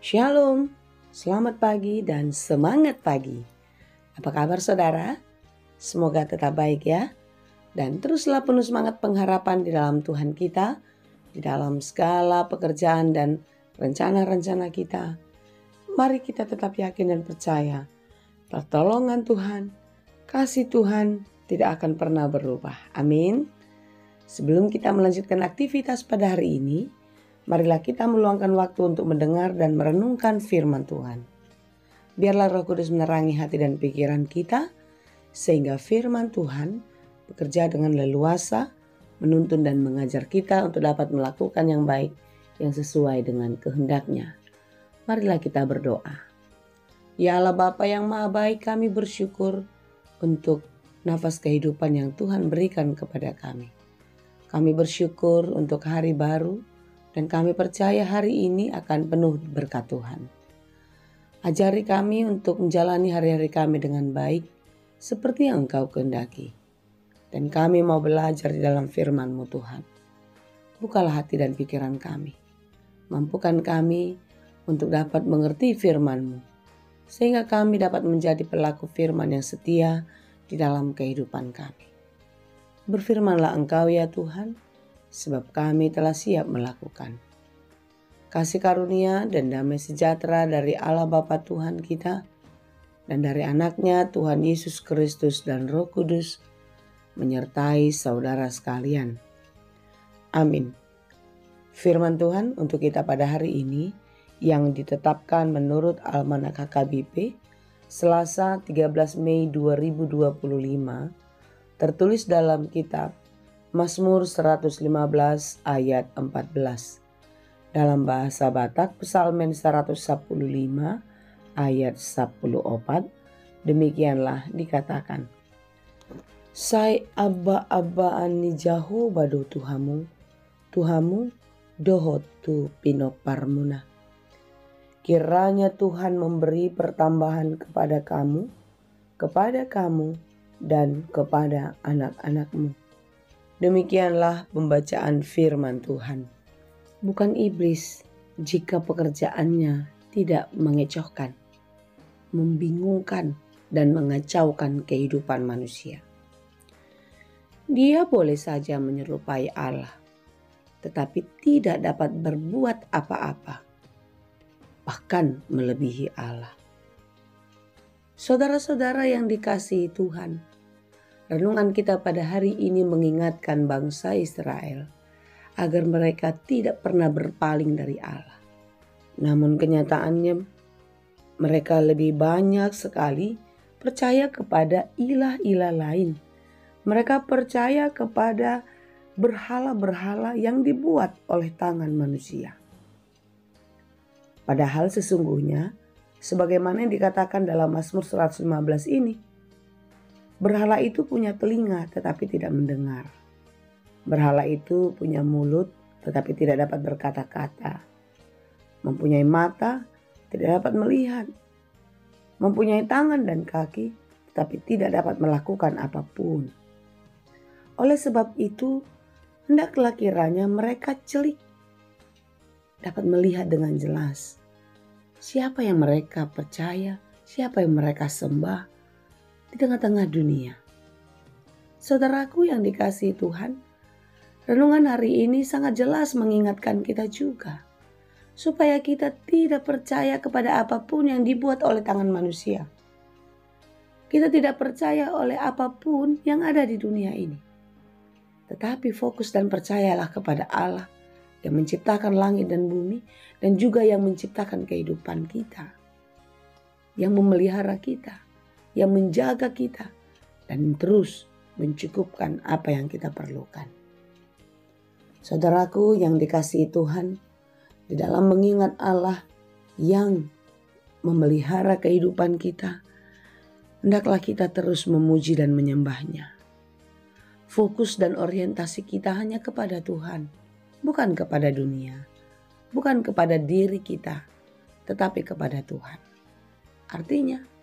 Shalom, selamat pagi dan semangat pagi. Apa kabar saudara? Semoga tetap baik ya. Dan teruslah penuh semangat pengharapan di dalam Tuhan kita, di dalam segala pekerjaan dan rencana-rencana kita. Mari kita tetap yakin dan percaya, pertolongan Tuhan, kasih Tuhan tidak akan pernah berubah. Amin. Sebelum kita melanjutkan aktivitas pada hari ini, marilah kita meluangkan waktu untuk mendengar dan merenungkan firman Tuhan. Biarlah Roh Kudus menerangi hati dan pikiran kita, sehingga firman Tuhan bekerja dengan leluasa, menuntun dan mengajar kita untuk dapat melakukan yang baik, yang sesuai dengan kehendak-Nya. Marilah kita berdoa. Ya Allah Bapa yang Maha Baik, kami bersyukur untuk nafas kehidupan yang Tuhan berikan kepada kami. Kami bersyukur untuk hari baru, dan kami percaya hari ini akan penuh berkat Tuhan. Ajari kami untuk menjalani hari-hari kami dengan baik, seperti yang Engkau kehendaki. Dan kami mau belajar di dalam firman-Mu Tuhan. Bukalah hati dan pikiran kami. Mampukan kami untuk dapat mengerti firman-Mu, sehingga kami dapat menjadi pelaku firman yang setia di dalam kehidupan kami. Berfirmanlah Engkau ya Tuhan, sebab kami telah siap melakukan. Kasih karunia dan damai sejahtera dari Allah Bapa Tuhan kita dan dari anaknya Tuhan Yesus Kristus dan Roh Kudus menyertai saudara sekalian. Amin. Firman Tuhan untuk kita pada hari ini yang ditetapkan menurut Almanak HKBP Selasa 13 Mei 2025 tertulis dalam kitab Mazmur 115 ayat 14. Dalam bahasa Batak Psalmen 115 ayat 14 demikianlah dikatakan. Sai abba-abbaan ni jaho bado Tuhamu dohot tu pinoparmuna. Kiranya Tuhan memberi pertambahan kepada kamu dan kepada anak-anakmu. Demikianlah pembacaan firman Tuhan. Bukan iblis jika pekerjaannya tidak mengecohkan, membingungkan, dan mengacaukan kehidupan manusia. Dia boleh saja menyerupai Allah, tetapi tidak dapat berbuat apa-apa, bahkan melebihi Allah. Saudara-saudara yang dikasihi Tuhan, renungan kita pada hari ini mengingatkan bangsa Israel agar mereka tidak pernah berpaling dari Allah. Namun kenyataannya mereka lebih banyak sekali percaya kepada ilah-ilah lain. Mereka percaya kepada berhala-berhala yang dibuat oleh tangan manusia. Padahal sesungguhnya, sebagaimana yang dikatakan dalam Mazmur 115 ini, berhala itu punya telinga tetapi tidak mendengar. Berhala itu punya mulut tetapi tidak dapat berkata-kata. Mempunyai mata tidak dapat melihat. Mempunyai tangan dan kaki tetapi tidak dapat melakukan apapun. Oleh sebab itu, hendaklah kiranya mereka celik, dapat melihat dengan jelas siapa yang mereka percaya, siapa yang mereka sembah di tengah-tengah dunia. Saudaraku yang dikasihi Tuhan, renungan hari ini sangat jelas mengingatkan kita juga, supaya kita tidak percaya kepada apapun yang dibuat oleh tangan manusia. Kita tidak percaya oleh apapun yang ada di dunia ini. Tetapi fokus dan percayalah kepada Allah yang menciptakan langit dan bumi dan juga yang menciptakan kehidupan kita, yang memelihara kita, yang menjaga kita, dan terus mencukupkan apa yang kita perlukan. Saudaraku yang dikasihi Tuhan, di dalam mengingat Allah yang memelihara kehidupan kita, hendaklah kita terus memuji dan menyembah-Nya. Fokus dan orientasi kita hanya kepada Tuhan, bukan kepada dunia, bukan kepada diri kita, tetapi kepada Tuhan. Artinya,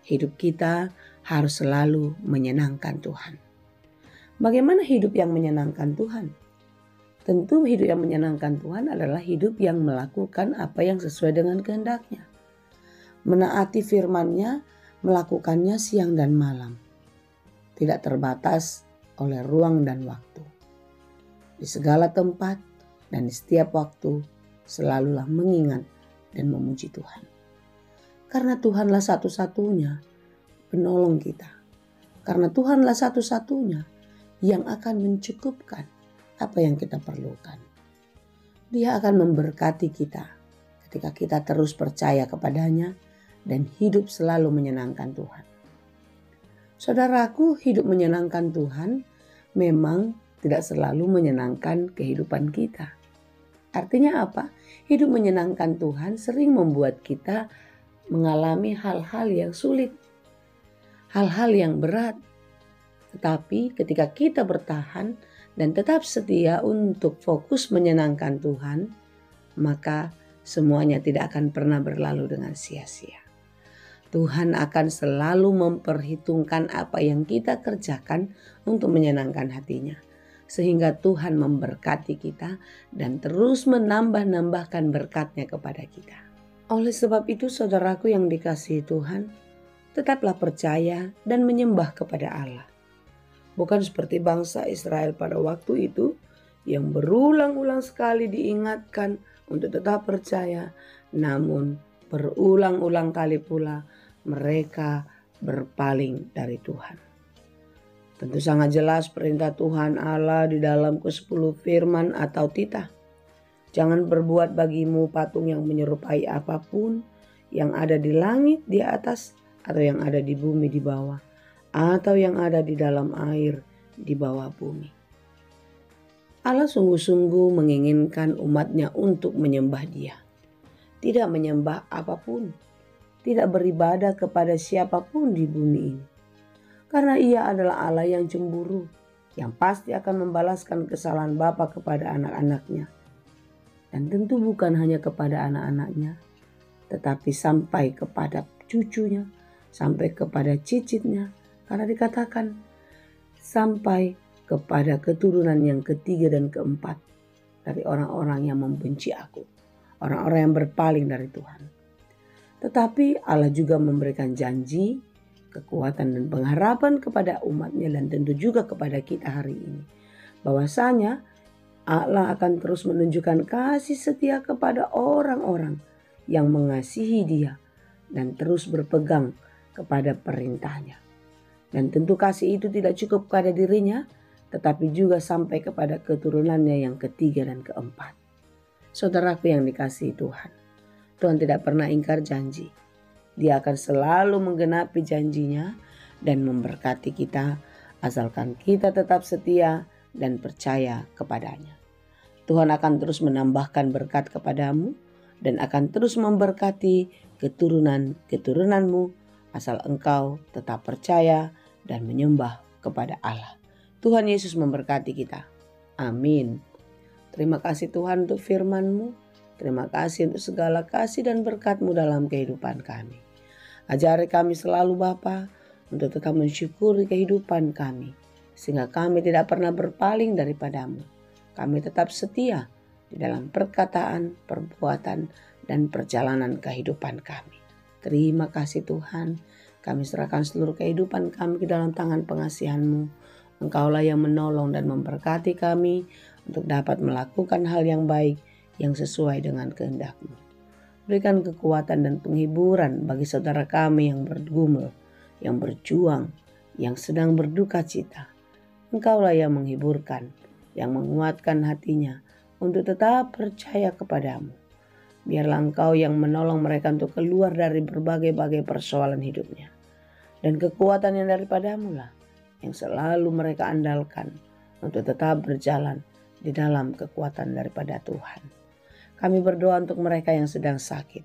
hidup kita harus selalu menyenangkan Tuhan. Bagaimana hidup yang menyenangkan Tuhan? Tentu hidup yang menyenangkan Tuhan adalah hidup yang melakukan apa yang sesuai dengan kehendak-Nya. Menaati firman-Nya, melakukannya siang dan malam. Tidak terbatas oleh ruang dan waktu. Di segala tempat dan di setiap waktu selalulah mengingat dan memuji Tuhan. Karena Tuhanlah satu-satunya penolong kita. Karena Tuhanlah satu-satunya yang akan mencukupkan apa yang kita perlukan. Dia akan memberkati kita ketika kita terus percaya kepada-Nya dan hidup selalu menyenangkan Tuhan. Saudaraku, hidup menyenangkan Tuhan memang tidak selalu menyenangkan kehidupan kita. Artinya apa? Hidup menyenangkan Tuhan sering membuat kita mengalami hal-hal yang sulit, hal-hal yang berat. Tetapi ketika kita bertahan dan tetap setia untuk fokus menyenangkan Tuhan, maka semuanya tidak akan pernah berlalu dengan sia-sia. Tuhan akan selalu memperhitungkan apa yang kita kerjakan untuk menyenangkan hati-Nya. Sehingga Tuhan memberkati kita dan terus menambah-nambahkan berkat-Nya kepada kita. Oleh sebab itu saudaraku yang dikasihi Tuhan, tetaplah percaya dan menyembah kepada Allah. Bukan seperti bangsa Israel pada waktu itu yang berulang-ulang sekali diingatkan untuk tetap percaya, namun berulang-ulang kali pula mereka berpaling dari Tuhan. Tentu sangat jelas perintah Tuhan Allah di dalam ke-10 firman atau titah. Jangan berbuat bagimu patung yang menyerupai apapun yang ada di langit di atas atau yang ada di bumi di bawah, atau yang ada di dalam air di bawah bumi. Allah sungguh-sungguh menginginkan umat-Nya untuk menyembah Dia. Tidak menyembah apapun. Tidak beribadah kepada siapapun di bumi ini. Karena Ia adalah Allah yang cemburu, yang pasti akan membalaskan kesalahan bapa kepada anak-anaknya. Dan tentu bukan hanya kepada anak-anaknya, tetapi sampai kepada cucunya, sampai kepada cicitnya. Karena dikatakan sampai kepada keturunan yang ketiga dan keempat dari orang-orang yang membenci Aku, orang-orang yang berpaling dari Tuhan. Tetapi Allah juga memberikan janji, kekuatan dan pengharapan kepada umat-Nya dan tentu juga kepada kita hari ini. Bahwasanya Allah akan terus menunjukkan kasih setia kepada orang-orang yang mengasihi Dia dan terus berpegang kepada perintah-Nya. Dan tentu kasih itu tidak cukup pada dirinya, tetapi juga sampai kepada keturunannya yang ketiga dan keempat. Saudaraku yang dikasihi Tuhan, Tuhan tidak pernah ingkar janji. Dia akan selalu menggenapi janjinya dan memberkati kita, asalkan kita tetap setia dan percaya kepada-Nya. Tuhan akan terus menambahkan berkat kepadamu dan akan terus memberkati keturunan-keturunanmu, asal engkau tetap percaya dan menyembah kepada Allah. Tuhan Yesus memberkati kita. Amin. Terima kasih Tuhan untuk firman-Mu. Terima kasih untuk segala kasih dan berkat-Mu dalam kehidupan kami. Ajari kami selalu Bapa untuk tetap mensyukuri kehidupan kami, sehingga kami tidak pernah berpaling daripada-Mu. Kami tetap setia di dalam perkataan, perbuatan, dan perjalanan kehidupan kami. Terima kasih Tuhan. Kami serahkan seluruh kehidupan kami ke dalam tangan pengasihan-Mu. Engkaulah yang menolong dan memberkati kami untuk dapat melakukan hal yang baik yang sesuai dengan kehendak-Mu. Berikan kekuatan dan penghiburan bagi saudara kami yang bergumul, yang berjuang, yang sedang berduka cita. Engkaulah yang menghiburkan, yang menguatkan hatinya untuk tetap percaya kepada-Mu. Biarlah Engkau yang menolong mereka untuk keluar dari berbagai-bagai persoalan hidupnya. Dan kekuatan yang daripada-Mu lah yang selalu mereka andalkan untuk tetap berjalan di dalam kekuatan daripada Tuhan. Kami berdoa untuk mereka yang sedang sakit.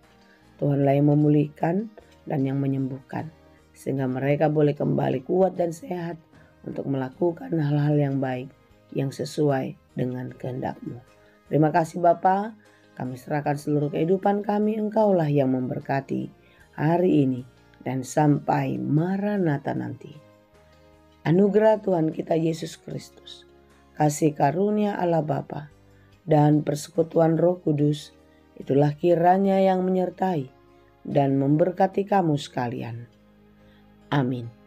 Tuhanlah yang memulihkan dan yang menyembuhkan, sehingga mereka boleh kembali kuat dan sehat untuk melakukan hal-hal yang baik yang sesuai dengan kehendak-Mu. Terima kasih Bapa. Kami serahkan seluruh kehidupan kami, Engkaulah yang memberkati hari ini dan sampai Maranatha nanti. Anugerah Tuhan kita Yesus Kristus, kasih karunia Allah Bapa, dan persekutuan Roh Kudus, itulah kiranya yang menyertai dan memberkati kamu sekalian. Amin.